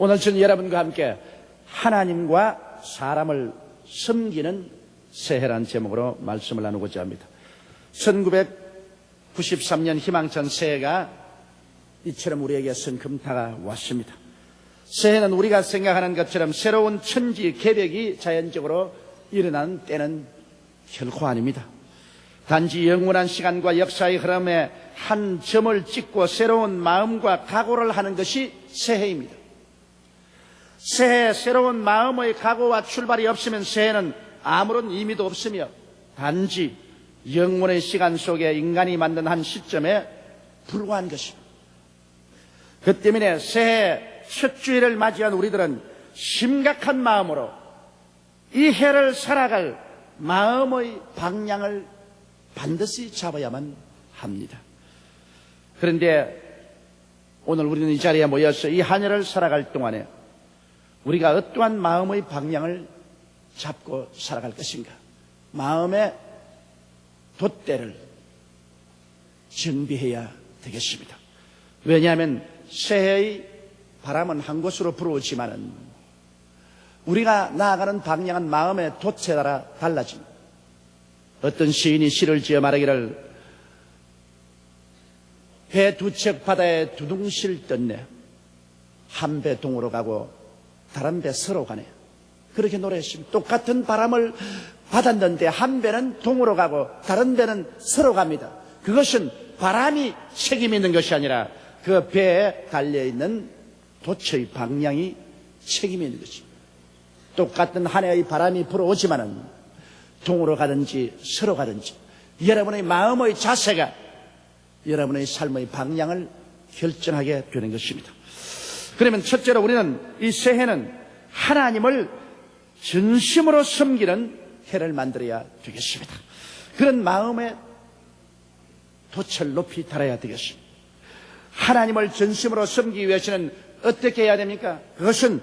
오늘 저는 여러분과 함께 하나님과 사람을 섬기는 새해라는 제목으로 말씀을 나누고자 합니다. 1993년 희망찬 새해가 이처럼 우리에게 성큼 다가왔습니다. 새해는 우리가 생각하는 것처럼 새로운 천지 개벽이 자연적으로 일어나는 때는 결코 아닙니다. 단지 영원한 시간과 역사의 흐름에 한 점을 찍고 새로운 마음과 각오를 하는 것이 새해입니다. 새해 새로운 마음의 각오와 출발이 없으면 새해는 아무런 의미도 없으며 단지 영원의 시간 속에 인간이 만든 한 시점에 불과한 것입니다. 그 때문에 새해 첫 주일을 맞이한 우리들은 심각한 마음으로 이 해를 살아갈 마음의 방향을 반드시 잡아야만 합니다. 그런데 오늘 우리는 이 자리에 모여서 이 한 해를 살아갈 동안에 우리가 어떠한 마음의 방향을 잡고 살아갈 것인가? 마음의 돛대를 정비해야 되겠습니다. 왜냐하면 새해의 바람은 한 곳으로 불어오지만은 우리가 나아가는 방향은 마음의 돛에 따라 달라집니다. 어떤 시인이 시를 지어 말하기를 배 두 척 바다에 두둥실 떴네. 한 배 동으로 가고 다른 배 서로 가네. 그렇게 노래했습니다. 똑같은 바람을 받았는데 한 배는 동으로 가고 다른 배는 서로 갑니다. 그것은 바람이 책임 있는 것이 아니라 그 배에 달려있는 돛의 방향이 책임이 있는 것입니다. 똑같은 한 해의 바람이 불어오지만은 동으로 가든지 서로 가든지 여러분의 마음의 자세가 여러분의 삶의 방향을 결정하게 되는 것입니다. 그러면 첫째로 우리는 이 새해는 하나님을 진심으로 섬기는 해를 만들어야 되겠습니다. 그런 마음의 돛을 높이 달아야 되겠습니다. 하나님을 진심으로 섬기기 위해서는 어떻게 해야 됩니까? 그것은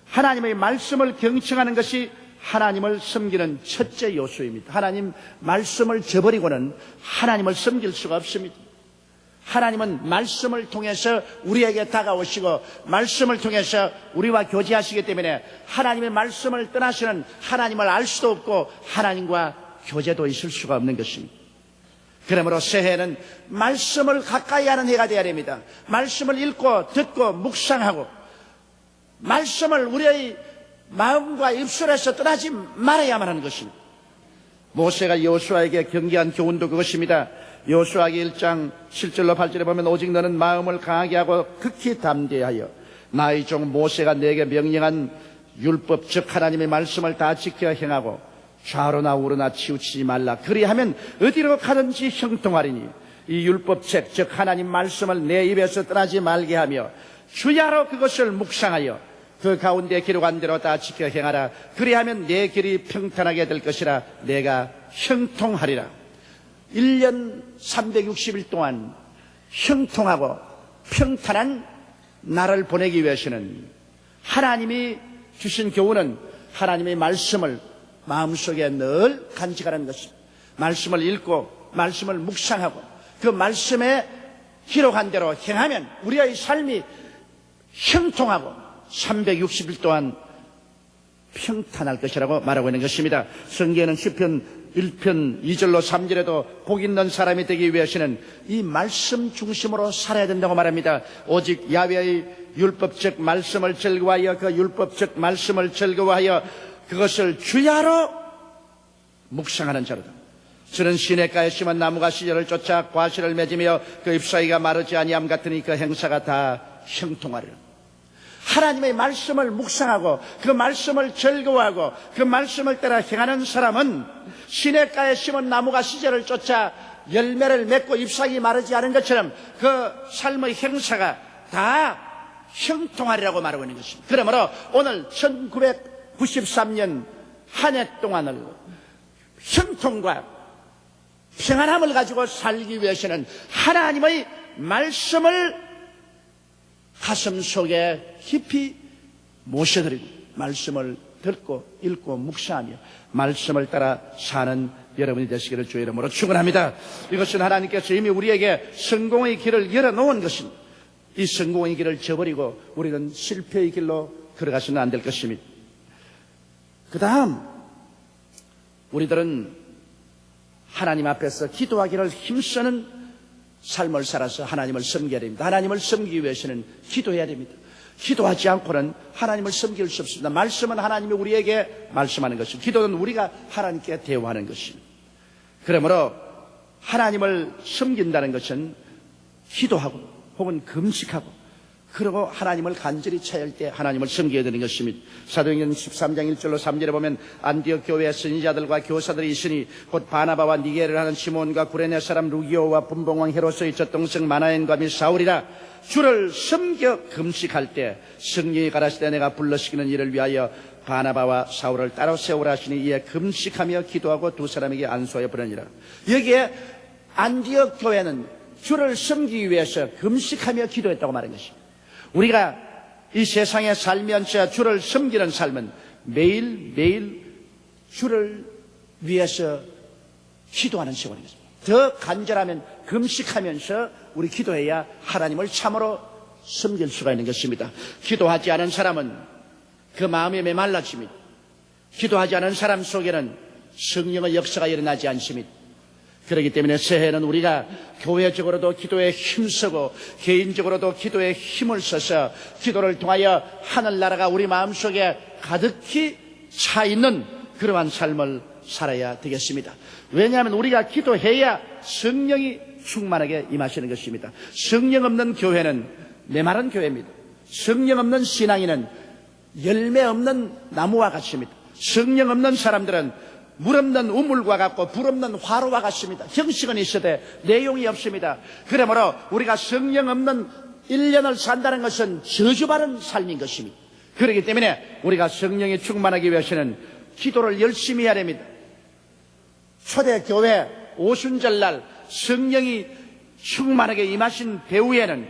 하나님의 말씀을 경청하는 것이 하나님을 섬기는 첫째 요소입니다. 하나님 말씀을 저버리고는 하나님을 섬길 수가 없습니다. 하나님은 말씀을 통해서 우리에게 다가오시고 말씀을 통해서 우리와 교제하시기 때문에 하나님의 말씀을 떠나서는 하나님을 알 수도 없고 하나님과 교제도 있을 수가 없는 것입니다. 그러므로 새해는 말씀을 가까이 하는 해가 되어야 됩니다. 말씀을 읽고 듣고 묵상하고 말씀을 우리의 마음과 입술에서 떠나지 말아야만 하는 것입니다. 모세가 여호수아에게 경계한 교훈도 그것입니다. 여호수아기 1장 7절로 8절에 보면 오직 너는 마음을 강하게 하고 극히 담대하여 나의 종 모세가 내게 명령한 율법 즉 하나님의 말씀을 다 지켜 행하고 좌로나 우로나 치우치지 말라. 그리하면 어디로 가든지 형통하리니 이 율법책 즉 하나님 말씀을 내 입에서 떠나지 말게 하며 주야로 그것을 묵상하여 그 가운데 기록한 대로 다 지켜 행하라. 그리하면 내 길이 평탄하게 될 것이라. 내가 형통하리라. 1년 360일 동안 형통하고 평탄한 날을 보내기 위해서는 하나님이 주신 교훈은 하나님의 말씀을 마음속에 늘 간직하는 것입니다. 말씀을 읽고 말씀을 묵상하고 그 말씀에 기록한 대로 행하면 우리의 삶이 형통하고 360일 동안 평탄할 것이라고 말하고 있는 것입니다. 성경에는 시편 1편 2절로 3절에도 복 있는 사람이 되기 위해서는 이 말씀 중심으로 살아야 된다고 말합니다. 오직 야훼의 율법적 말씀을 즐거워하여 그 율법적 말씀을 즐거워하여 그것을 주야로 묵상하는 자로다. 저는 시냇가에 심은 나무가 시절을 쫓아 과실을 맺으며 그 잎사귀가 마르지 아니함 같으니 그 행사가 다 형통하리라. 하나님의 말씀을 묵상하고 그 말씀을 즐거워하고 그 말씀을 따라 행하는 사람은 시냇가에 심은 나무가 시절을 쫓아 열매를 맺고 잎사귀 마르지 않은 것처럼 그 삶의 행사가 다 형통하리라고 말하고 있는 것입니다. 그러므로 오늘 1993년 한 해 동안을 형통과 평안함을 가지고 살기 위해서는 하나님의 말씀을 가슴 속에 깊이 모셔드리고 말씀을 듣고 읽고 묵상하며 말씀을 따라 사는 여러분이 되시기를 주의 이름으로 축원합니다. 이것은 하나님께서 이미 우리에게 성공의 길을 열어놓은 것입니다. 이 성공의 길을 저버리고 우리는 실패의 길로 걸어가서는 안 될 것입니다. 그 다음 우리들은 하나님 앞에서 기도하기를 힘쓰는 삶을 살아서 하나님을 섬겨야 됩니다. 하나님을 섬기기 위해서는 기도해야 됩니다. 기도하지 않고는 하나님을 섬길 수 없습니다. 말씀은 하나님이 우리에게 말씀하는 것이고 기도는 우리가 하나님께 대화하는 것입니다. 그러므로 하나님을 섬긴다는 것은 기도하고 혹은 금식하고 그리고 하나님을 간절히 찾을 때 하나님을 섬겨야 되는 것입니다. 사도행전 13장 1절로 3절에 보면 안디옥 교회에 선지자들과 교사들이 있으니 곧 바나바와 니게를 하는 시몬과 구레네 사람 루기오와 분봉왕 헤로스의 젖동생 마나엔과 및 사울이라 주를 섬겨 금식할 때 성령이 가라시되 내가 불러시키는 이를 위하여 바나바와 사울을 따로 세우라 하시니 이에 금식하며 기도하고 두 사람에게 안수하여 보내니라. 여기에 안디옥 교회는 주를 섬기기 위해서 금식하며 기도했다고 말한 것입니다. 우리가 이 세상에 살면서 주를 섬기는 삶은 매일매일 주를 위해서 기도하는 시간인 것입니다. 더 간절하면 금식하면서 우리 기도해야 하나님을 참으로 섬길 수가 있는 것입니다. 기도하지 않은 사람은 그 마음이 메말라집니다. 기도하지 않은 사람 속에는 성령의 역사가 일어나지 않습니다. 그렇기 때문에 새해는 우리가 교회적으로도 기도에 힘쓰고 개인적으로도 기도에 힘을 써서 기도를 통하여 하늘나라가 우리 마음속에 가득히 차 있는 그러한 삶을 살아야 되겠습니다. 왜냐하면 우리가 기도해야 성령이 충만하게 임하시는 것입니다. 성령 없는 교회는 메마른 교회입니다. 성령 없는 신앙인은 열매 없는 나무와 같습니다. 성령 없는 사람들은 물 없는 우물과 같고 불 없는 화로와 같습니다. 형식은 있어도 내용이 없습니다. 그러므로 우리가 성령 없는 1년을 산다는 것은 저주받은 삶인 것입니다. 그렇기 때문에 우리가 성령이 충만하기 위해서는 기도를 열심히 해야 됩니다. 초대교회 오순절날 성령이 충만하게 임하신 배후에는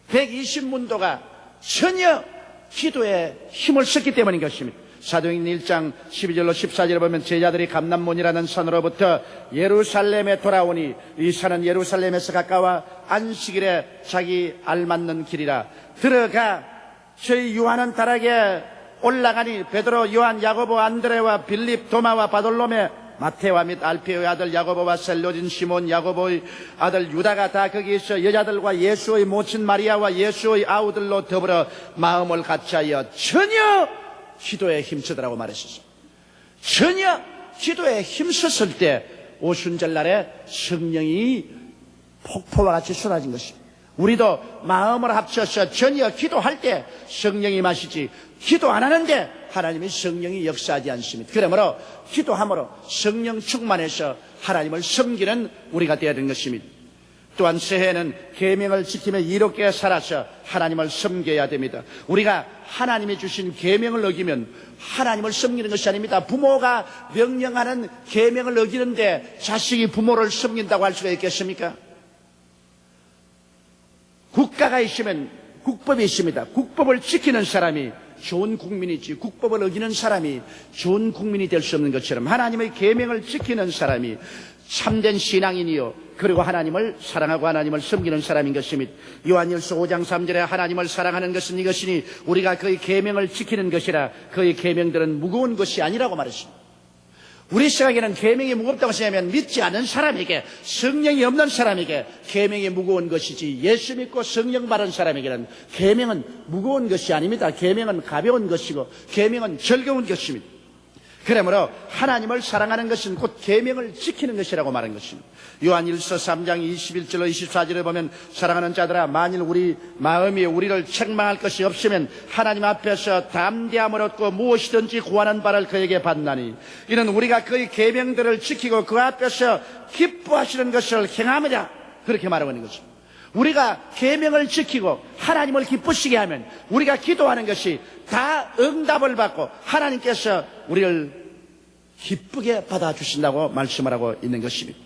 120문도가 전혀 기도에 힘을 썼기 때문인 것입니다. 사도행전 1장 12절로 14절에 보면 제자들이 감람몬이라는 산으로부터 예루살렘에 돌아오니 이 산은 예루살렘에서 가까워 안식일에 자기 알맞는 길이라 들어가 저희 요한은 다락에 올라가니 베드로, 요한, 야고보, 안드레와 빌립, 도마와 바돌로메, 마테와 및 알페오의 아들 야고보와 셀로진 시몬, 야고보의 아들 유다가 다 거기에서 여자들과 예수의 모친 마리아와 예수의 아우들로 더불어 마음을 같이하여 전혀 기도에 힘쓰더라고 말했었습니다. 전혀 기도에 힘썼을 때 오순절날에 성령이 폭포와 같이 쏟아진 것입니다. 우리도 마음을 합쳐서 전혀 기도할 때 성령이 마시지 기도 안 하는데 하나님의 성령이 역사하지 않습니다. 그러므로 기도함으로 성령 충만해서 하나님을 섬기는 우리가 되어야 되는 것입니다. 또한 새해는 계명을 지키며 이롭게 살아서 하나님을 섬겨야 됩니다. 우리가 하나님이 주신 계명을 어기면 하나님을 섬기는 것이 아닙니다. 부모가 명령하는 계명을 어기는데 자식이 부모를 섬긴다고 할 수가 있겠습니까? 국가가 있으면 국법이 있습니다. 국법을 지키는 사람이 좋은 국민이지 국법을 어기는 사람이 좋은 국민이 될 수 없는 것처럼 하나님의 계명을 지키는 사람이 참된 신앙인이요 그리고 하나님을 사랑하고 하나님을 섬기는 사람인 것입니다. 요한일서 5장 3절에 하나님을 사랑하는 것은 이것이니 우리가 그의 계명을 지키는 것이라 그의 계명들은 무거운 것이 아니라고 말했습니다. 우리 생각에는 계명이 무겁다고 생각하면 믿지 않은 사람에게 성령이 없는 사람에게 계명이 무거운 것이지 예수 믿고 성령 받은 사람에게는 계명은 무거운 것이 아닙니다. 계명은 가벼운 것이고 계명은 즐거운 것입니다. 그러므로 하나님을 사랑하는 것은 곧 계명을 지키는 것이라고 말한 것입니다. 요한일서 3장 21절로 24절에 보면 사랑하는 자들아 만일 우리 마음이 우리를 책망할 것이 없으면 하나님 앞에서 담대함을 얻고 무엇이든지 구하는 바를 그에게 받나니 이는 우리가 그의 계명들을 지키고 그 앞에서 기뻐하시는 것을 행함이라 그렇게 말하고 있는 것입니다. 우리가 계명을 지키고 하나님을 기쁘시게 하면 우리가 기도하는 것이 다 응답을 받고 하나님께서 우리를 기쁘게 받아주신다고 말씀을 하고 있는 것입니다.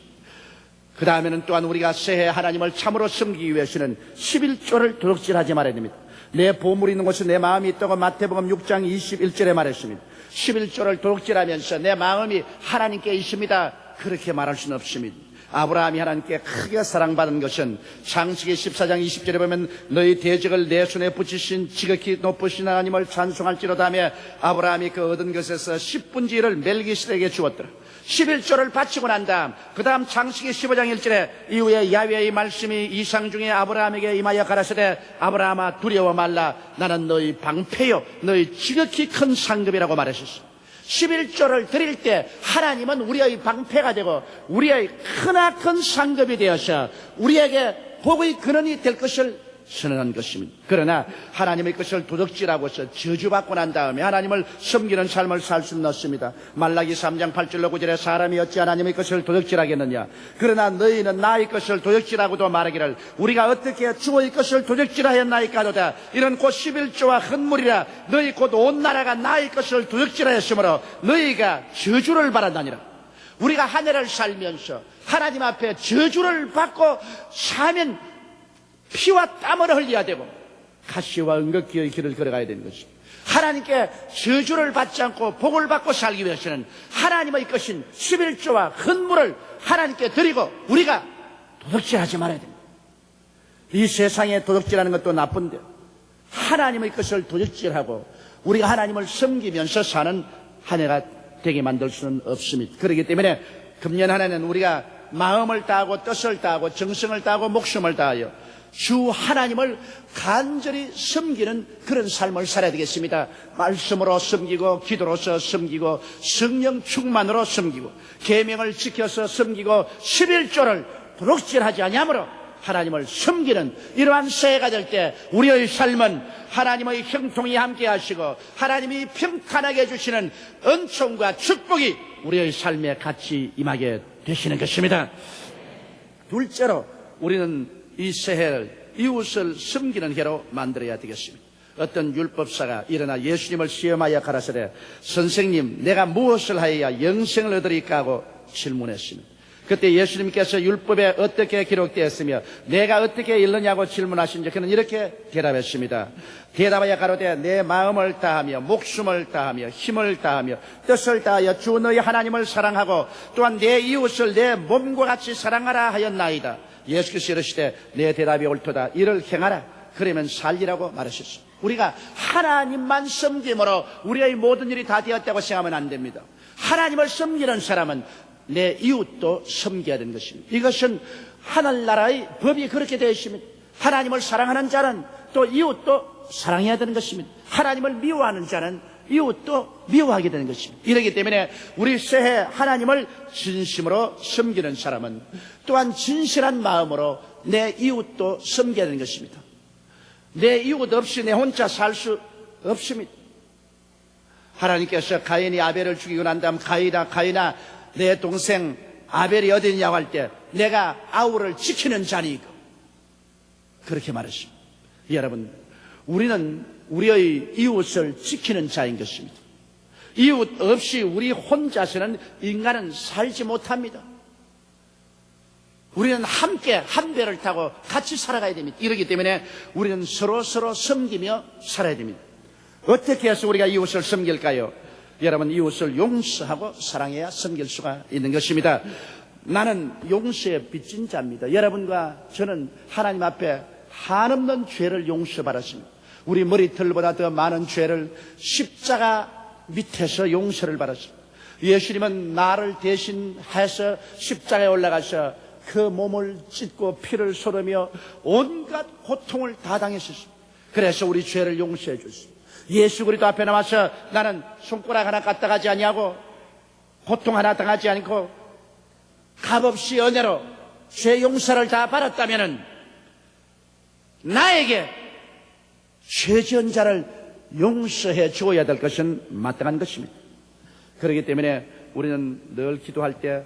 그 다음에는 또한 우리가 새해 하나님을 참으로 섬기기 위해서는 11조를 도둑질하지 말아야 됩니다. 내 보물이 있는 곳에 내 마음이 있다고 마태복음 6장 21절에 말했습니다. 11조를 도둑질하면서 내 마음이 하나님께 있습니다 그렇게 말할 수는 없습니다. 아브라함이 하나님께 크게 사랑받은 것은 창세기 14장 20절에 보면 너희 대적을 내 손에 붙이신 지극히 높으신 하나님을 찬송할지로다 하며 아브라함이 그 얻은 것에서 10분의 1을 멜기세덱에게 주었더라. 11조를 바치고 난 다음 그 다음 창세기 15장 1절에 이후에 야훼의 말씀이 이상 중에 아브라함에게 임하여 가라사대 아브라함아 두려워 말라 나는 너희 방패요 너희 지극히 큰 상급이라고 말하셨습니다. 11조를 드릴 때 하나님은 우리의 방패가 되고 우리의 크나큰 상급이 되어서 우리에게 복의 근원이 될 것을 선언한 것입니다. 그러나 하나님의 것을 도둑질하고서 저주받고 난 다음에 하나님을 섬기는 삶을 살 수는 없습니다. 말라기 3장 8절로 9절에 사람이 어찌 하나님의 것을 도둑질하겠느냐 그러나 너희는 나의 것을 도둑질하고도 말하기를 우리가 어떻게 주의 것을 도둑질하였나이까 하도다. 이는 곧 11조와 헌물이라 너희 곧 온 나라가 나의 것을 도둑질하였으므로 너희가 저주를 받았나니라. 우리가 한 해를 살면서 하나님 앞에 저주를 받고 사면 피와 땀을 흘려야 되고 가시와 은극기의 길을 걸어가야 되는 것입니다. 하나님께 저주를 받지 않고 복을 받고 살기 위해서는 하나님의 것인 11조와 헌물을 하나님께 드리고 우리가 도둑질하지 말아야 됩니다. 이 세상에 도둑질하는 것도 나쁜데 하나님의 것을 도둑질하고 우리가 하나님을 섬기면서 사는 한 해가 되게 만들 수는 없습니다. 그렇기 때문에 금년 한 해는 우리가 마음을 다하고 뜻을 다하고 정성을 다하고 목숨을 다하여 주 하나님을 간절히 섬기는 그런 삶을 살아야 되겠습니다. 말씀으로 섬기고 기도로서 섬기고 성령 충만으로 섬기고 계명을 지켜서 섬기고 11조를 도둑질하지 아니하므로 하나님을 섬기는 이러한 새해가 될 때 우리의 삶은 하나님의 형통이 함께 하시고 하나님이 평탄하게 해주시는 은총과 축복이 우리의 삶에 같이 임하게 되시는 것입니다. 둘째로 우리는 이 새해를 이웃을 섬기는 해로 만들어야 되겠습니다. 어떤 율법사가 일어나 예수님을 시험하여 가라사대 선생님 내가 무엇을 하여야 영생을 얻으리까 하고 질문했습니다. 그때 예수님께서 율법에 어떻게 기록되었으며 내가 어떻게 읽느냐고 질문하신지 그는 이렇게 대답했습니다. 대답하여 가로되 내 마음을 다하며 목숨을 다하며 힘을 다하며 뜻을 다하여 주 너희 하나님을 사랑하고 또한 내 이웃을 내 몸과 같이 사랑하라 하였나이다. 예수께서 이르시되 내 대답이 옳도다. 이를 행하라. 그러면 살리라고 말하셨습니다. 우리가 하나님만 섬김으로 우리의 모든 일이 다 되었다고 생각하면 안 됩니다. 하나님을 섬기는 사람은 내 이웃도 섬겨야 되는 것입니다. 이것은 하늘나라의 법이 그렇게 되어 있습니다. 하나님을 사랑하는 자는 또 이웃도 사랑해야 되는 것입니다. 하나님을 미워하는 자는 이웃도 미워하게 되는 것입니다. 이렇기 때문에 우리 새해 하나님을 진심으로 섬기는 사람은 또한 진실한 마음으로 내 이웃도 섬겨야 되는 것입니다. 내 이웃 없이 내 혼자 살 수 없습니다. 하나님께서 가인이 아벨을 죽이고 난 다음 가인아 내 동생 아벨이 어디 있냐고 할 때 내가 아우를 지키는 자니까 그렇게 말했습니다. 여러분 우리는 우리의 이웃을 지키는 자인 것입니다. 이웃 없이 우리 혼자서는 인간은 살지 못합니다. 우리는 함께 한 배를 타고 같이 살아가야 됩니다. 이렇기 때문에 우리는 서로 섬기며 살아야 됩니다. 어떻게 해서 우리가 이웃을 섬길까요? 여러분 이웃을 용서하고 사랑해야 섬길 수가 있는 것입니다. 나는 용서에 빚진 자입니다. 여러분과 저는 하나님 앞에 한없는 죄를 용서받았습니다. 우리 머리털보다 더 많은 죄를 십자가 밑에서 용서를 받았습니다. 예수님은 나를 대신해서 십자가에 올라가서 그 몸을 찢고 피를 쏟으며 온갖 고통을 다 당했었습니다. 그래서 우리 죄를 용서해 줬습니다. 예수 그리스도 앞에 나와서 나는 손가락 하나 까딱하지 아니하고 고통 하나 당하지 않고 값없이 은혜로 죄 용서를 다 받았다면은 나에게 죄 지은 자를 용서해 주어야 될 것은 마땅한 것입니다. 그렇기 때문에 우리는 늘 기도할 때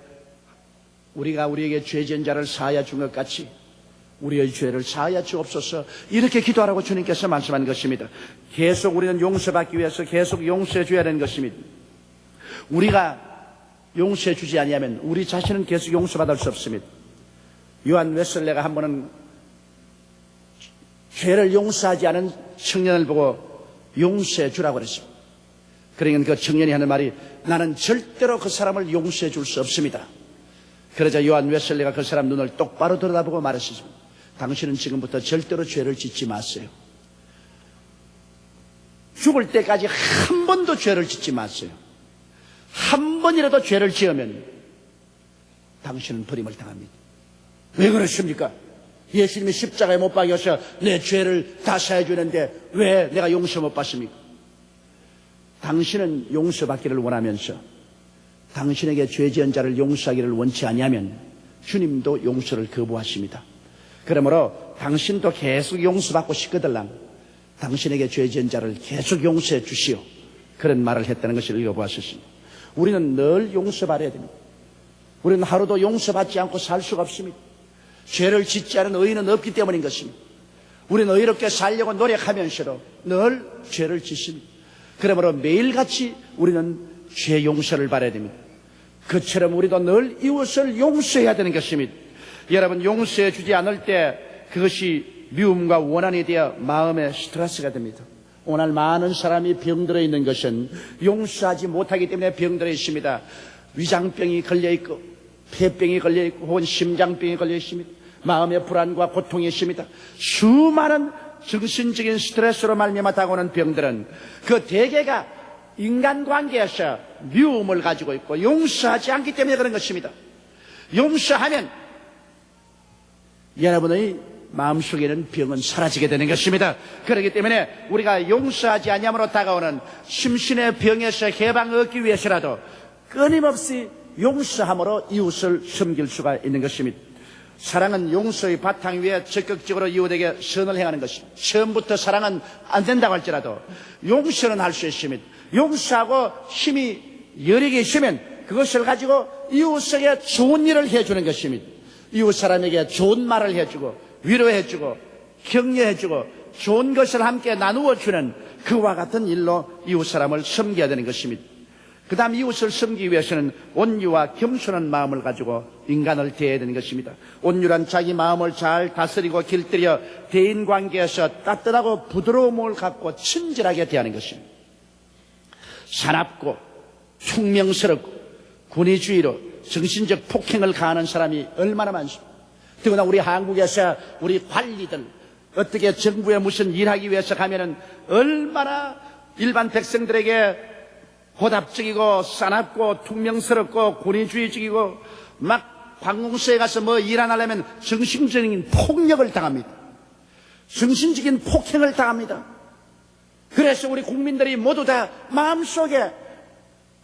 우리가 우리에게 죄 지은 자를 사하여 준 것 같이 우리의 죄를 사하여 주옵소서 이렇게 기도하라고 주님께서 말씀한 것입니다. 계속 우리는 용서받기 위해서 계속 용서해 줘야 되는 것입니다. 우리가 용서해 주지 아니하면 우리 자신은 계속 용서받을 수 없습니다. 요한 웨슬레가 한 번은 죄를 용서하지 않은 청년을 보고 용서해 주라고 그랬습니다. 그러니까 그 청년이 하는 말이 나는 절대로 그 사람을 용서해 줄 수 없습니다. 그러자 요한 웨슬리가 그 사람 눈을 똑바로 들여다보고 말했습니다. 당신은 지금부터 절대로 죄를 짓지 마세요. 죽을 때까지 한 번도 죄를 짓지 마세요. 한 번이라도 죄를 지으면 당신은 버림을 당합니다. 왜 그러십니까? 예수님이 십자가에 못 박여서 내 죄를 다 사해 주는데 왜 내가 용서 못 받습니까? 당신은 용서받기를 원하면서 당신에게 죄 지은 자를 용서하기를 원치 아니하면 주님도 용서를 거부하십니다. 그러므로 당신도 계속 용서받고 싶거들랑 당신에게 죄 지은 자를 계속 용서해 주시오. 그런 말을 했다는 것을 읽어보았습니다. 우리는 늘 용서받아야 됩니다. 우리는 하루도 용서받지 않고 살 수가 없습니다. 죄를 짓지 않은 의인은 없기 때문인 것입니다. 우리는 의롭게 살려고 노력하면서도 늘 죄를 짓습니다. 그러므로 매일같이 우리는 죄 용서를 받아야 됩니다. 그처럼 우리도 늘 이웃을 용서해야 되는 것입니다. 여러분, 용서해 주지 않을 때 그것이 미움과 원한이 되어 마음의 스트레스가 됩니다. 오늘 많은 사람이 병들어 있는 것은 용서하지 못하기 때문에 병들어 있습니다. 위장병이 걸려있고 폐병이 걸려있고 혹은 심장병이 걸려있습니다. 마음의 불안과 고통이 있습니다. 수많은 정신적인 스트레스로 말미암아 다가오는 병들은 그 대개가 인간관계에서 미움을 가지고 있고 용서하지 않기 때문에 그런 것입니다. 용서하면 여러분의 마음속에는 병은 사라지게 되는 것입니다. 그렇기 때문에 우리가 용서하지 아니함으로 다가오는 심신의 병에서 해방을 얻기 위해서라도 끊임없이 용서함으로 이웃을 섬길 수가 있는 것입니다. 사랑은 용서의 바탕 위에 적극적으로 이웃에게 선을 행하는 것입니다. 처음부터 사랑은 안 된다고 할지라도 용서는 할 수 있습니다. 용서하고 힘이 여력이 있으면 그것을 가지고 이웃에게 좋은 일을 해주는 것입니다. 이웃 사람에게 좋은 말을 해주고 위로해주고 격려해주고 좋은 것을 함께 나누어주는 그와 같은 일로 이웃 사람을 섬겨야 되는 것입니다. 그 다음 이웃을 섬기기 위해서는 온유와 겸손한 마음을 가지고 인간을 대해야 되는 것입니다. 온유란 자기 마음을 잘 다스리고 길들여 대인관계에서 따뜻하고 부드러움을 갖고 친절하게 대하는 것입니다. 사납고 퉁명스럽고 권위주의로 정신적 폭행을 가하는 사람이 얼마나 많습니까? 더구나 우리 한국에서 우리 관리들 어떻게 정부에 무슨 일하기 위해서 가면은 얼마나 일반 백성들에게 고답적이고 싸납고 퉁명스럽고 권위주의적이고 막 관공서에 가서 뭐 일 안 하려면 정신적인 폭력을 당합니다. 정신적인 폭행을 당합니다. 그래서 우리 국민들이 모두 다 마음속에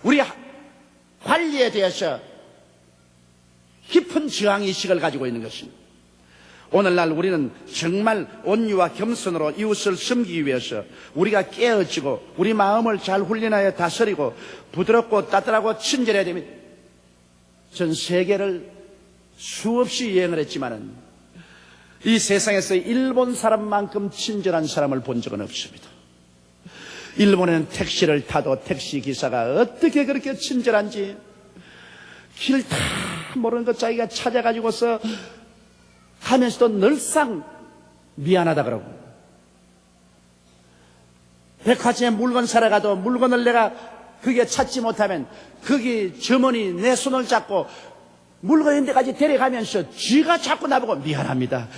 우리 관리에 대해서 깊은 저항의식을 가지고 있는 것입니다. 오늘날 우리는 정말 온유와 겸손으로 이웃을 섬기기 위해서 우리가 깨어지고 우리 마음을 잘 훈련하여 다스리고 부드럽고 따뜻하고 친절해야 됩니다. 전 세계를 수없이 여행을 했지만은 이 세상에서 일본 사람만큼 친절한 사람을 본 적은 없습니다. 일본에는 택시를 타도 택시 기사가 어떻게 그렇게 친절한지 길 다 모르는 것 자기가 찾아가지고서 하면서도 늘상 미안하다 그러고 백화점에 물건 사러 가도 물건을 내가 거기에 찾지 못하면 거기 점원이 내 손을 잡고 물건 있는 데까지 데려가면서 쥐가 자꾸 나보고 미안합니다.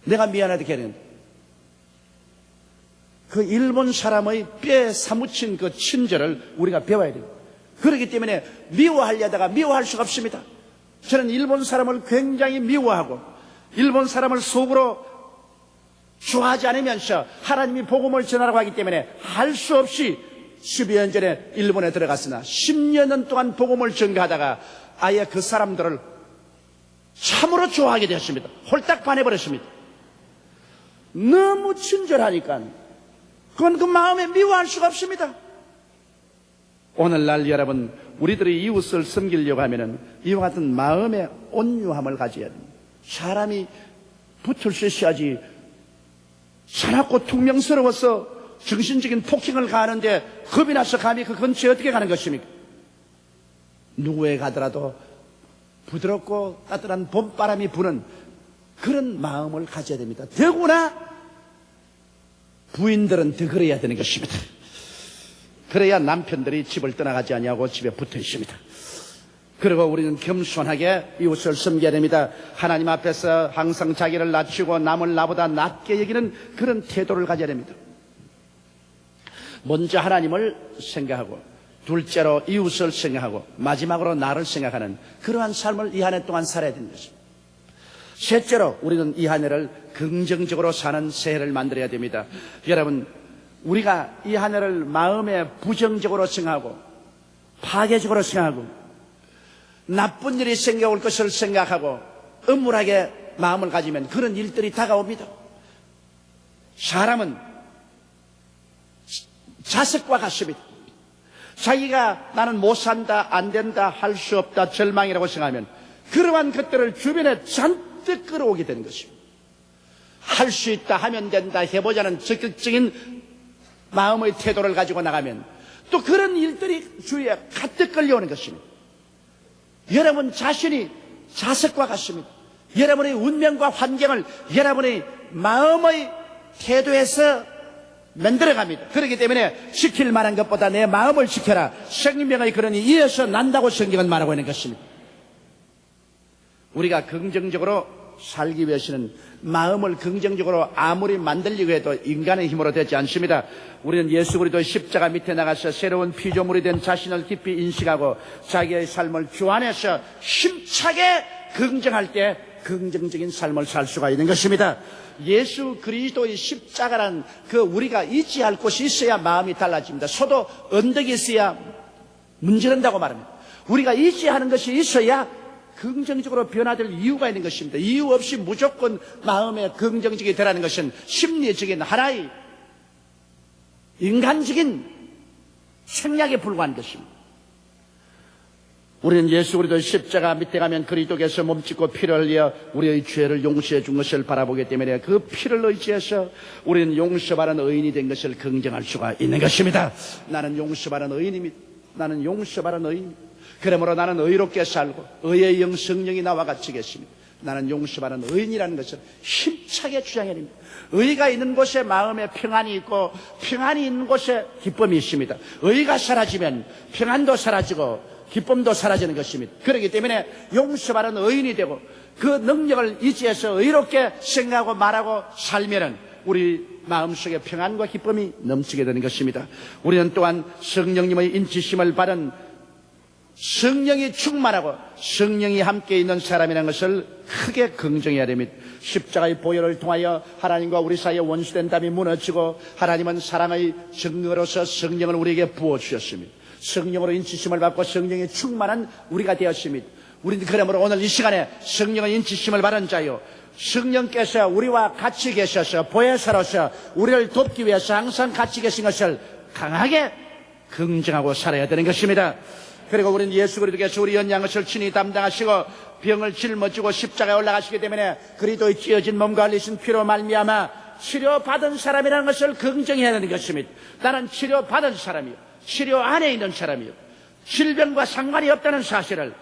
내가 미안하다 걔는 그 일본 사람의 뼈에 사무친 그 친절을 우리가 배워야 돼요. 그렇기 때문에 미워하려다가 미워할 수가 없습니다. 저는 일본 사람을 굉장히 미워하고 일본 사람을 속으로 좋아하지 않으면서 하나님이 복음을 전하라고 하기 때문에 할 수 없이 10여 년 전에 일본에 들어갔으나 10여 년 동안 복음을 전가하다가 아예 그 사람들을 참으로 좋아하게 되었습니다. 홀딱 반해버렸습니다. 너무 친절하니까 그건 그 마음에 미워할 수가 없습니다. 오늘날 여러분, 우리들이 이웃을 섬기려고 하면은 이와 같은 마음의 온유함을 가져야 됩니다. 사람이 붙을 수 있어야지 사납고 퉁명스러워서 정신적인 폭행을 가하는데 겁이 나서 감히 그 근처에 어떻게 가는 것입니까? 누구에 가더라도 부드럽고 따뜻한 봄바람이 부는 그런 마음을 가져야 됩니다. 더구나 부인들은 더 그래야 되는 것입니다. 그래야 남편들이 집을 떠나가지 아니하고 집에 붙어 있습니다. 그리고 우리는 겸손하게 이웃을 섬겨야 됩니다. 하나님 앞에서 항상 자기를 낮추고 남을 나보다 낮게 여기는 그런 태도를 가져야 됩니다. 먼저 하나님을 생각하고, 둘째로 이웃을 생각하고, 마지막으로 나를 생각하는 그러한 삶을 이 한 해 동안 살아야 되는 것입니다. 셋째로 우리는 이 한 해를 긍정적으로 사는 새해를 만들어야 됩니다. 여러분, 우리가 이 한 해를 마음에 부정적으로 생각하고 파괴적으로 생각하고 나쁜 일이 생겨올 것을 생각하고 음울하게 마음을 가지면 그런 일들이 다가옵니다. 사람은 자석과 같습니다. 자기가 나는 못 산다, 안 된다, 할 수 없다, 절망이라고 생각하면 그러한 것들을 주변에 잔뜩 끌어오게 되는 것입니다. 할 수 있다, 하면 된다, 해보자는 적극적인 마음의 태도를 가지고 나가면 또 그런 일들이 주위에 가득 끌려오는 것입니다. 여러분 자신이 자석과 같습니다. 여러분의 운명과 환경을 여러분의 마음의 태도에서 만들어갑니다. 그렇기 때문에 지킬 만한 것보다 내 마음을 지켜라. 생명의 근원이 이어서 난다고 성경은 말하고 있는 것입니다. 우리가 긍정적으로 살기 위해서는 마음을 긍정적으로 아무리 만들려고 해도 인간의 힘으로 되지 않습니다. 우리는 예수 그리스도의 십자가 밑에 나가서 새로운 피조물이 된 자신을 깊이 인식하고 자기의 삶을 주 안에서 힘차게 긍정할 때 긍정적인 삶을 살 수가 있는 것입니다. 예수 그리스도의 십자가란 그 우리가 의지할 곳이 있어야 마음이 달라집니다. 소도 언덕이 있어야 문지른다고 말합니다. 우리가 의지하는 것이 있어야 긍정적으로 변화될 이유가 있는 것입니다. 이유 없이 무조건 마음에 긍정적이 되라는 것은 심리적인 하나의 인간적인 생략에 불과한 것입니다. 우리는 예수 그리스도의 십자가 밑에 가면 그리스도께서 몸짓고 피를 흘려 우리의 죄를 용서해 준 것을 바라보기 때문에 그 피를 의지해서 우리는 용서받은 의인이 된 것을 긍정할 수가 있는 것입니다. 나는 용서받은 의인입니다. 나는 용서받은 의인입니다. 그러므로 나는 의롭게 살고 의의 영 성령이 나와 같이 계십니다. 나는 용서받은 의인이라는 것을 힘차게 주장해야 됩니다. 의가 있는 곳에 마음에 평안이 있고 평안이 있는 곳에 기쁨이 있습니다. 의가 사라지면 평안도 사라지고 기쁨도 사라지는 것입니다. 그렇기 때문에 용서받은 의인이 되고 그 능력을 의지해서 의롭게 생각하고 말하고 살면은 우리 마음속에 평안과 기쁨이 넘치게 되는 것입니다. 우리는 또한 성령님의 인치심을 받은 성령이 충만하고 성령이 함께 있는 사람이라는 것을 크게 긍정해야 됩니다. 십자가의 보혈을 통하여 하나님과 우리 사이에 원수된 담이 무너지고 하나님은 사랑의 증거로서 성령을 우리에게 부어주셨습니다. 성령으로 인치심을 받고 성령이 충만한 우리가 되었습니다. 우리는 그러므로 오늘 이 시간에 성령의 인치심을 받은 자요, 성령께서 우리와 같이 계셔서 보혜사로서 우리를 돕기 위해서 항상 같이 계신 것을 강하게 긍정하고 살아야 되는 것입니다. 그리고 우리는 예수 그리스도께서 우리 연약한 것을 친히 담당하시고 병을 짊어지고 십자가에 올라가시기 때문에 그리스도의 찢어진 몸과 흘리신 피로 말미암아 치료받은 사람이라는 것을 긍정해야 하는 것입니다. 나는 치료받은 사람이요, 치료 안에 있는 사람이요, 질병과 상관이 없다는 사실을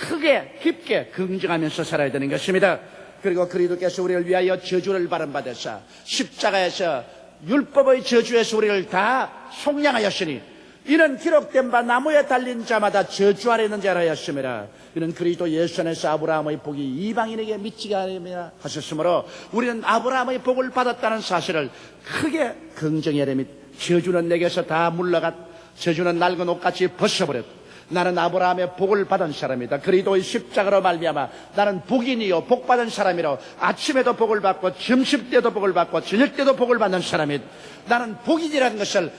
크게 깊게 긍정하면서 살아야 되는 것입니다. 그리고 그리스도께서 우리를 위하여 저주를 받으사 십자가에서 율법의 저주에서 우리를 다 속량하였으니 이는 기록된 바 나무에 달린 자마다 저주 아래 있는 자라 하였음이라. 이는 그리스도 예수 안에서 아브라함의 복이 이방인에게 미치게 하려 하셨으므로 우리는 아브라함의 복을 받았다는 사실을 크게 긍정해야 됩니다. 저주는 내게서 다 물러갔, 저주는 낡은 옷같이 벗어버렸다. 나는 아브라함의 복을 받은 사람이다. 그리스도의 십자가로 말미암아 나는 복인이요 복받은 사람이라. 아침에도 복을 받고 점심때도 복을 받고 저녁때도 복을 받는 사람이다. 나는 복인이라는 것을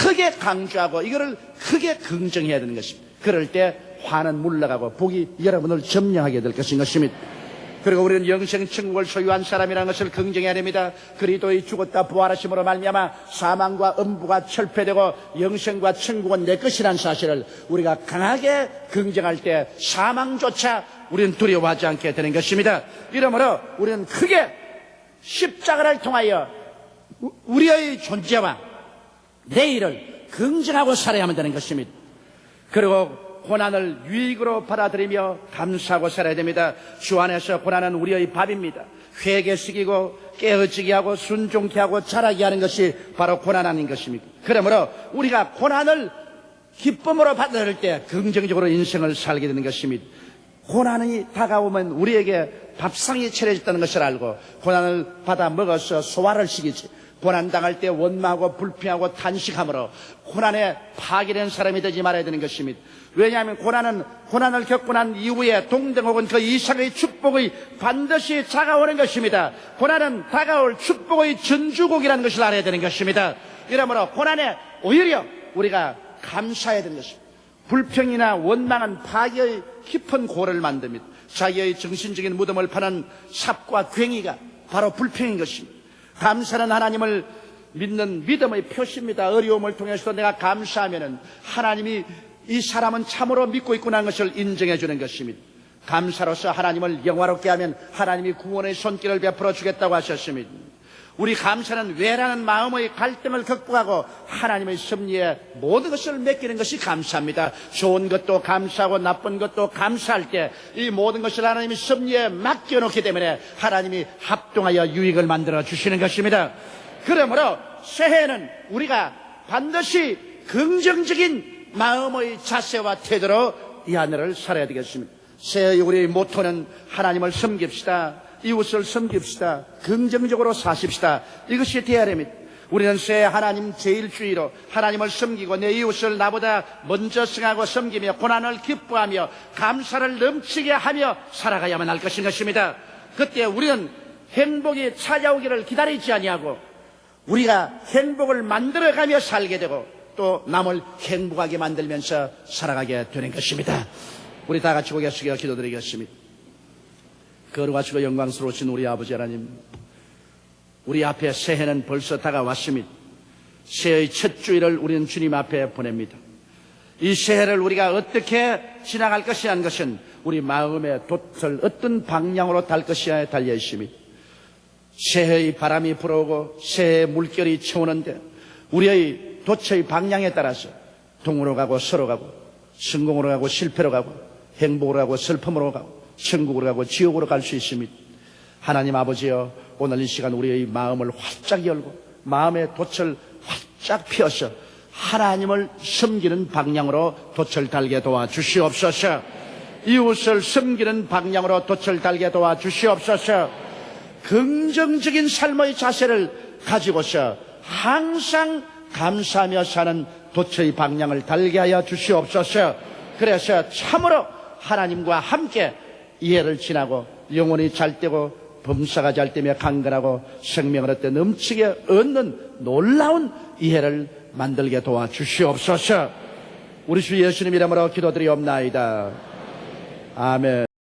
크게 강조하고 이거를 크게 긍정해야 되는 것입니다. 그럴 때 화는 물러가고 복이 여러분을 점령하게 될 것입니다. 그리고 우리는 영생 천국을 소유한 사람이라는 것을 긍정해야 됩니다. 그리스도의 죽었다 부활하심으로 말미암아 사망과 음부가 철폐되고 영생과 천국은 내 것이라는 사실을 우리가 강하게 긍정할 때 사망조차 우리는 두려워하지 않게 되는 것입니다. 이러므로 우리는 크게 십자가를 통하여 우리의 존재와 내일을 긍정하고 살아야만 되는 것입니다. 그리고 고난을 유익으로 받아들이며 감사하고 살아야 됩니다. 주 안에서 고난은 우리의 밥입니다. 회개시키고 깨어지게 하고 순종케 하고 자라게 하는 것이 바로 고난 아닌 것입니까? 그러므로 우리가 고난을 기쁨으로 받을 때 긍정적으로 인생을 살게 되는 것입니다. 고난이 다가오면 우리에게 밥상이 차려졌다는 것을 알고 고난을 받아 먹어서 소화를 시키지, 고난당할 때 원망하고 불평하고 탄식함으로 고난에 파괴된 사람이 되지 말아야 되는 것입니다. 왜냐하면 고난을 겪고 난 이후에 동등 혹은 그 이상의 축복이 반드시 다가오는 것입니다. 고난은 다가올 축복의 전주곡이라는 것을 알아야 되는 것입니다. 이러므로 고난에 오히려 우리가 감사해야 되는 것입니다. 불평이나 원망은 파괴의 깊은 고를 만듭니다. 자기의 정신적인 무덤을 파는 삽과 괭이가 바로 불평인 것입니다. 감사는 하나님을 믿는 믿음의 표시입니다. 어려움을 통해서도 내가 감사하면은 하나님이 이 사람은 참으로 믿고 있구나 하는 것을 인정해 주는 것입니다. 감사로서 하나님을 영화롭게 하면 하나님이 구원의 손길을 베풀어 주겠다고 하셨습니다. 우리 감사는 왜라는 마음의 갈등을 극복하고 하나님의 섭리에 모든 것을 맡기는 것이 감사입니다. 좋은 것도 감사하고 나쁜 것도 감사할 때 이 모든 것을 하나님의 섭리에 맡겨놓기 때문에 하나님이 합동하여 유익을 만들어 주시는 것입니다. 그러므로 새해에는 우리가 반드시 긍정적인 마음의 자세와 태도로 이 하늘을 살아야 되겠습니다. 새해의 우리의 모토는 하나님을 섬깁시다, 이웃을 섬깁시다, 긍정적으로 사십시다. 이것이 되어야 됩니다. 우리는 새해 하나님 제일주의로 하나님을 섬기고 내 이웃을 나보다 먼저 승하고 섬기며 고난을 기뻐하며 감사를 넘치게 하며 살아가야만 할 것입니다. 그때 우리는 행복이 찾아오기를 기다리지 아니하고 우리가 행복을 만들어가며 살게 되고 또 남을 행복하게 만들면서 살아가게 되는 것입니다. 우리 다 같이 고개 숙여 기도드리겠습니다. 거룩하시고 영광스러우신 우리 아버지 하나님, 우리 앞에 새해는 벌써 다가왔습니다. 새해의 첫 주일을 우리는 주님 앞에 보냅니다. 이 새해를 우리가 어떻게 지나갈 것이라는 것은 우리 마음의 돛을 어떤 방향으로 달 것이냐에 달려 있습니다. 새해의 바람이 불어오고 새해의 물결이 쳐오는데 우리의 돛의 방향에 따라서 동으로 가고 서로 가고 성공으로 가고 실패로 가고 행복으로 가고 슬픔으로 가고 천국으로 가고 지옥으로 갈 수 있습니다. 하나님 아버지여, 오늘 이 시간 우리의 마음을 활짝 열고 마음의 돛을 활짝 펴서 하나님을 섬기는 방향으로 돛을 달게 도와주시옵소서. 이웃을 섬기는 방향으로 돛을 달게 도와주시옵소서. 긍정적인 삶의 자세를 가지고서 항상 감사하며 사는 돛의 방향을 달게 하여 주시옵소서. 그래서 참으로 하나님과 함께 이해를 지나고 영혼이 잘되고 범사가 잘되며 강건하고 생명을 얻되 넘치게 얻는 놀라운 이해를 만들게 도와주시옵소서. 우리 주 예수님 이름으로 기도드리옵나이다. 아멘.